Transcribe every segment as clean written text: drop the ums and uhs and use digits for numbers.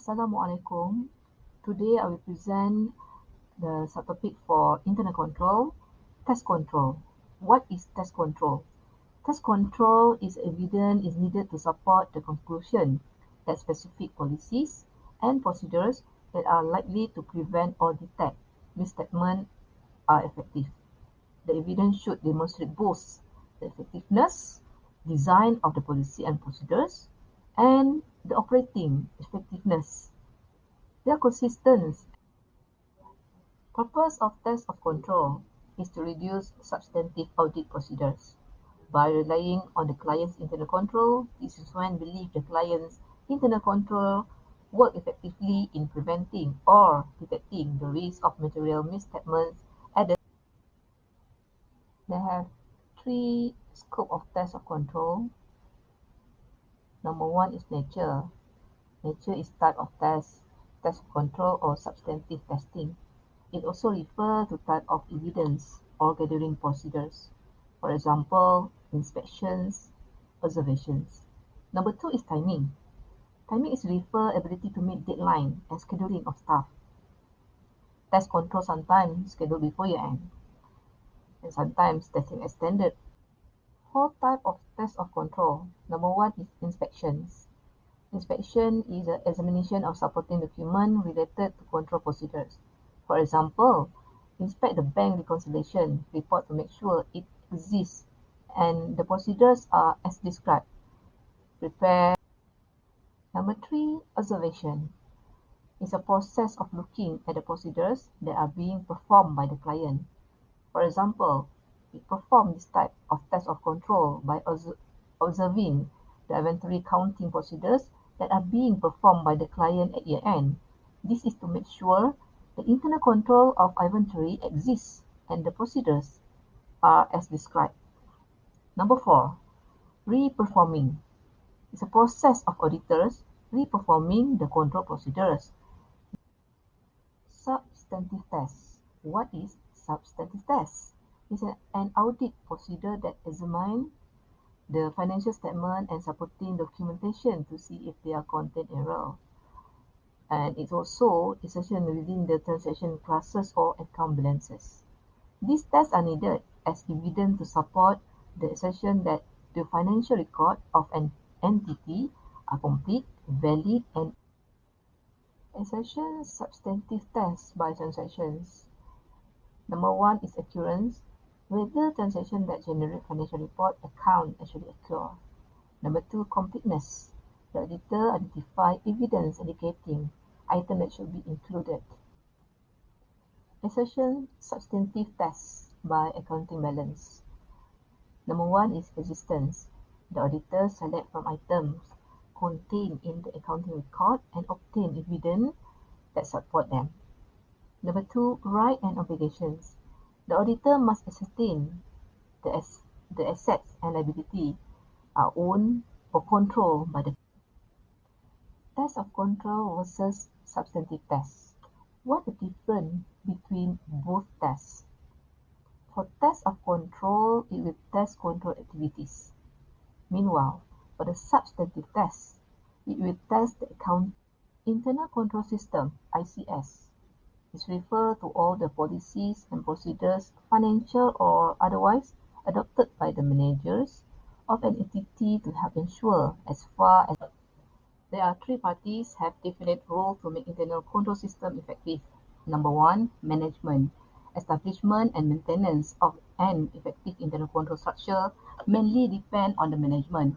Assalamualaikum. Today I will present the subtopic for internal control, test control. What is test control? Test control is evidence is needed to support the conclusion that specific policies and procedures that are likely to prevent or detect misstatement are effective. The evidence should demonstrate both the effectiveness, design of the policy and procedures, and the operating effectiveness. They are consistent. Purpose of test of control is to reduce substantive audit procedures. By relying on the client's internal control, this is when believe the client's internal control work effectively in preventing or detecting the risk of material misstatements at the. They have three scope of test of control. Number one is nature. Nature is type of test of control or substantive testing. It also refers to type of evidence or gathering procedures. For example, inspections, observations. Number two is timing. Timing is refer ability to meet deadline and scheduling of staff. Test control sometimes scheduled before year end, and sometimes testing extended. Four type of test of control. Number one is inspections. Inspection is an examination of supporting document related to control procedures. For example, inspect the bank reconciliation report to make sure it exists and the procedures are as described. Prepare. Number three, observation is a process of looking at the procedures that are being performed by the client. For example, we perform this type of test of control by observing the inventory counting procedures that are being performed by the client at year end. This is to make sure the internal control of inventory exists and the procedures are as described. Number four, re-performing is a process of auditors re-performing the control procedures. Substantive test. What is substantive test? It's an audit procedure that examines the financial statement and supporting documentation to see if there are content error. And it's also essential within the transaction classes or account balances. These tests are needed as evidence to support the assertion that the financial record of an entity are complete, valid, and assertion substantive tests by transactions. Number one is occurrence, whether transaction that generate financial report account actually occur. Number two, completeness. The auditor identify evidence indicating item that should be included. Assertion substantive tests by accounting balance. Number one is existence. The auditor select from items contained in the accounting record and obtain evidence that support them. Number two, right and obligations. The auditor must ascertain the assets and liability are owned or controlled by the. Test of control versus substantive tests. What the difference between both tests? For test of control, it will test control activities. Meanwhile, for the substantive test, it will test the account. Internal control system, ICS, is referred to all the policies and procedures, financial or otherwise, adopted by the managers of an entity to help ensure as far as there are three parties have definite role to make internal control system effective. Number one, management. Establishment and maintenance of an effective internal control structure mainly depend on the management.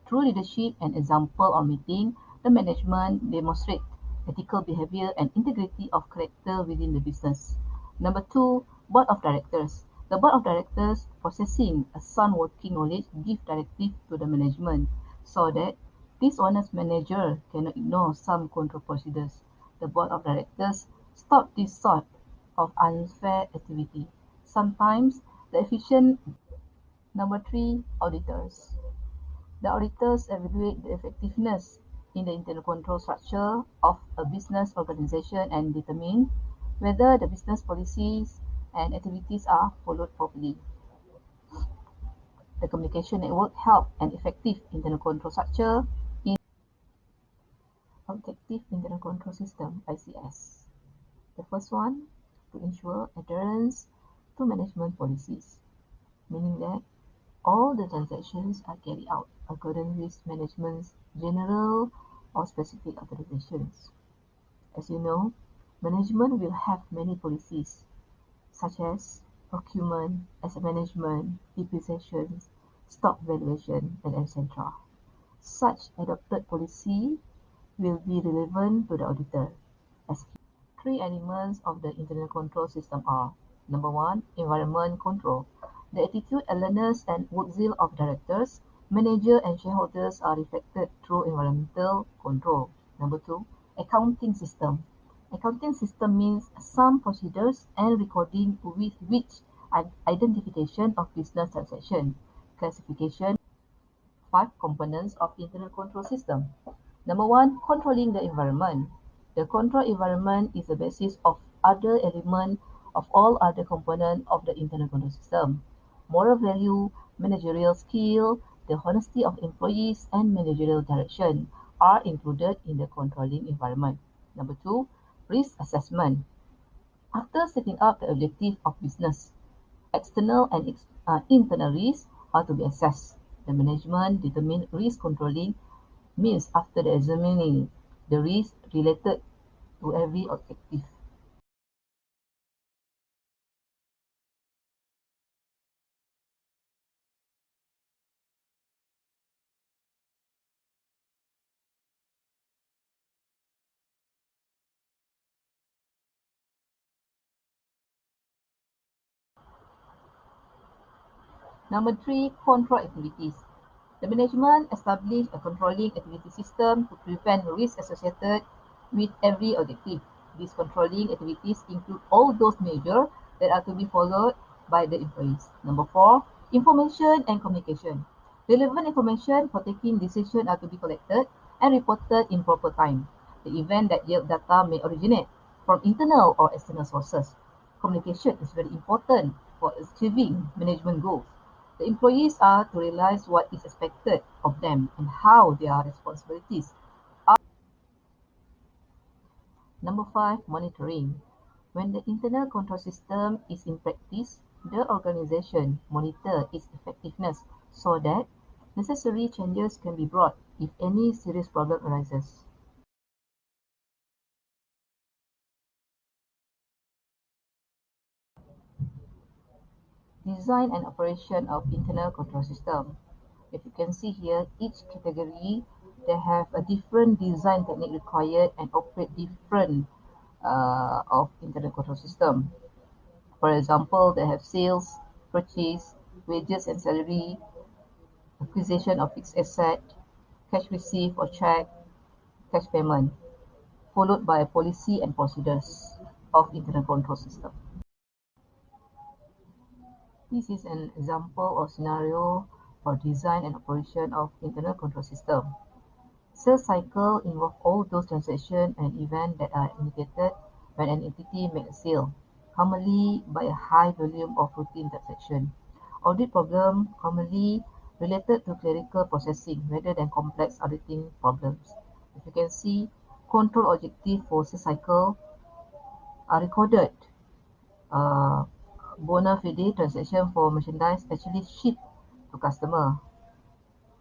Through leadership and example of meeting, the management demonstrate ethical behavior and integrity of character within the business. Number two, board of directors. The board of directors possessing a sound working knowledge give directive to the management so that dishonest manager cannot ignore some control procedures. The board of directors stop this sort of unfair activity. Sometimes the efficient. Number three, auditors. The auditors evaluate the effectiveness in the internal control structure of a business organization and determine whether the business policies and activities are followed properly. The communication network help an effective internal control structure in. Objective Internal Control System (ICS). The first one, to ensure adherence to management policies, meaning that all the transactions are carried out according with management's general or specific authorizations. As you know, management will have many policies, such as procurement, asset management, depreciation, stock valuation, and etc. Such adopted policy will be relevant to the auditor, as three elements of the internal control system are: number one, environment control. The attitude, alertness, and work zeal of directors, managers, and shareholders are reflected through environmental control. Number two, accounting system. Accounting system means some procedures and recording with which identification of business transaction, classification, five components of internal control system. Number one, controlling the environment. The control environment is the basis of other element of all other components of the internal control system. Moral value, managerial skill, the honesty of employees, and managerial direction are included in the controlling environment. Number two, risk assessment. After setting up the objective of business, external and internal risks are to be assessed. The management determine risk controlling means after examining the risks related to every objective. Number three, control activities. The management established a controlling activity system to prevent risk associated with every objective. These controlling activities include all those measures that are to be followed by the employees. Number four, information and communication. Relevant information for taking decisions are to be collected and reported in proper time. The event that yield data may originate from internal or external sources. Communication is very important for achieving management goals. The employees are to realize what is expected of them and how their responsibilities are. Number five, monitoring. When the internal control system is in practice, the organization monitor its effectiveness so that necessary changes can be brought if any serious problem arises. Design and operation of internal control system. If you can see here, each category they have a different design technique required and operate different of internal control system. For example, they have sales, purchase, wages and salary, acquisition of fixed asset, cash receipt or check, cash payment, followed by policy and procedures of internal control system. This is an example or scenario for design and operation of internal control system. Sales cycle involve all those transactions and events that are indicated when an entity makes a sale, commonly by a high volume of routine transactions. Audit problem commonly related to clerical processing rather than complex auditing problems. If you can see, control objective for sales cycle are recorded. Uh, Bona fide transaction for merchandise actually shipped to customer.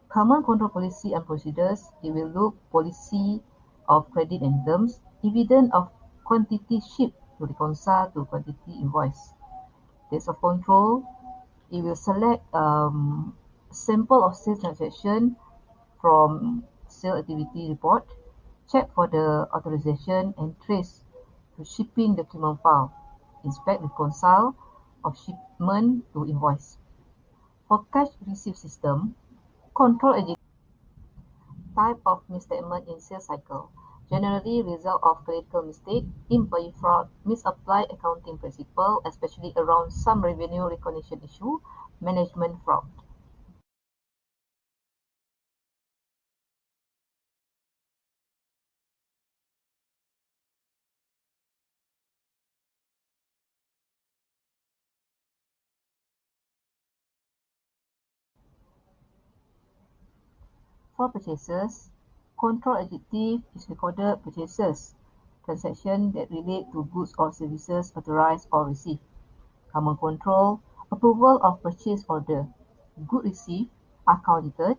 Common control policy and procedures, it will look policy of credit and terms, evidence of quantity shipped to reconcile to quantity invoice. Days of control, it will select sample of sales transaction from sale activity report, check for the authorization and trace to shipping document file, inspect reconcile of shipment to invoice. For cash receipt system, control type of misstatement in sales cycle, generally result of clerical mistake, employee fraud, misapplied accounting principle, especially around some revenue recognition issue, management fraud. For purchases, Control adjective is recorded purchases, transactions that relate to goods or services authorized or received. Common control, approval of purchase order. Goods received are counted,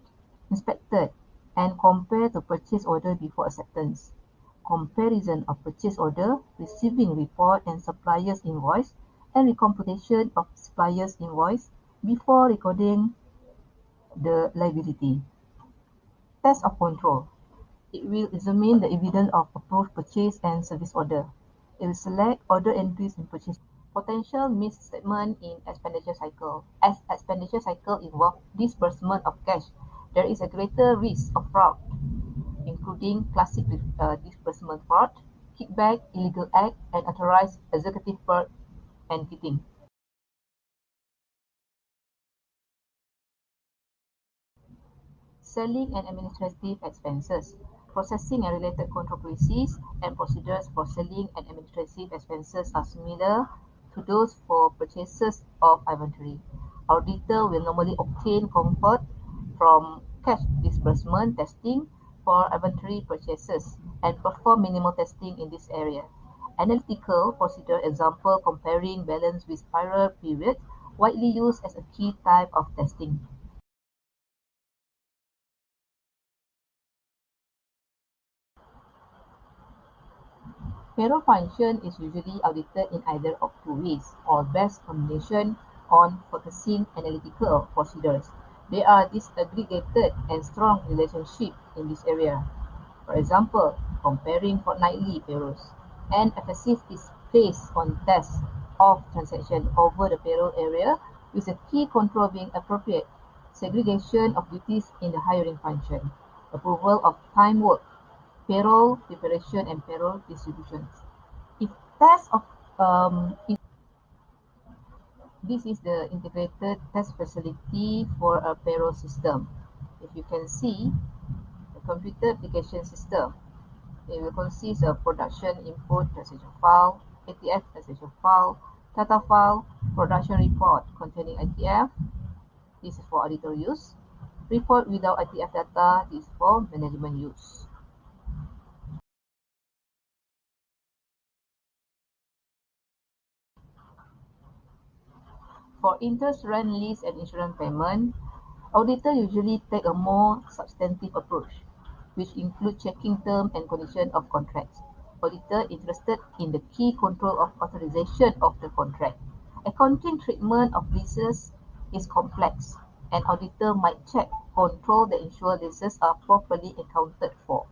inspected, and compared to purchase order before acceptance. Comparison of purchase order, receiving report and supplier's invoice, and recomputation of supplier's invoice before recording the liability. Test of control. It will examine the evidence of approved purchase and service order. It will select order entries in purchase. Potential misstatement in expenditure cycle. As expenditure cycle involves disbursement of cash, there is a greater risk of fraud, including classic disbursement fraud, kickback, illegal act, and unauthorized executive fraud and cheating. Selling and administrative expenses. Processing and related control policies and procedures for selling and administrative expenses are similar to those for purchases of inventory. Auditor will normally obtain comfort from cash disbursement testing for inventory purchases and perform minimal testing in this area. Analytical procedure example comparing balance with prior periods widely used as a key type of testing. Payroll function is usually audited in either of two ways, or best combination on focusing analytical procedures. There are disaggregated and strong relationships in this area. For example, comparing fortnightly payrolls. An emphasis is placed on tests of transaction over the payroll area, with the key control being appropriate segregation of duties in the hiring function, approval of time work, payroll preparation and payroll distributions. If test of if this is the integrated test facility for a payroll system. If you can see the computer application system, it will consist of production input transaction file, ATF transaction file, data file, production report containing ITF, this is for auditor use, report without ITF data, this is for management use. For interest, rent, lease, and insurance payment, auditors usually take a more substantive approach, which includes checking terms and conditions of contracts. Auditors interested in the key control of authorization of the contract. Accounting treatment of leases is complex. An auditor might check control that ensure leases are properly accounted for.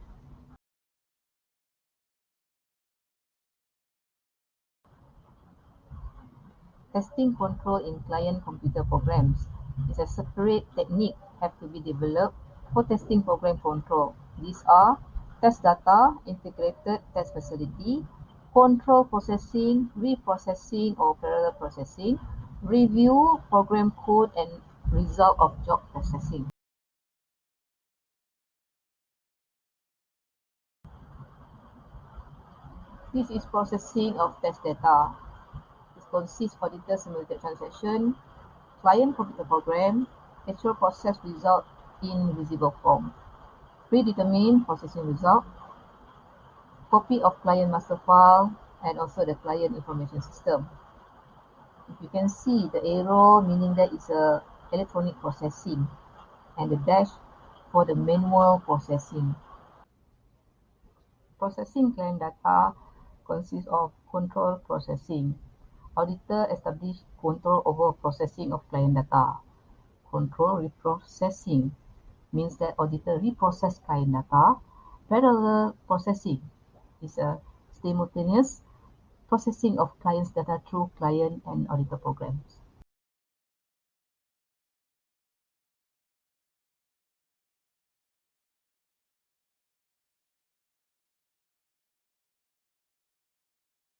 Testing control in client computer programs is a separate technique have to be developed for testing program control. These are test data, integrated test facility, control processing, reprocessing or parallel processing, review, program code, and result of job processing. This is processing of test data. It consists of auditor simulated transaction, client computer program, actual process result in visible form, predetermined processing result, copy of client master file, and also the client information system. If you can see the arrow meaning that it's a electronic processing and the dash for the manual processing. Processing client data consists of control processing. Auditor establish control over processing of client data. Control reprocessing means that auditor reprocess client data. Parallel processing is a simultaneous processing of client's data through client and auditor programs.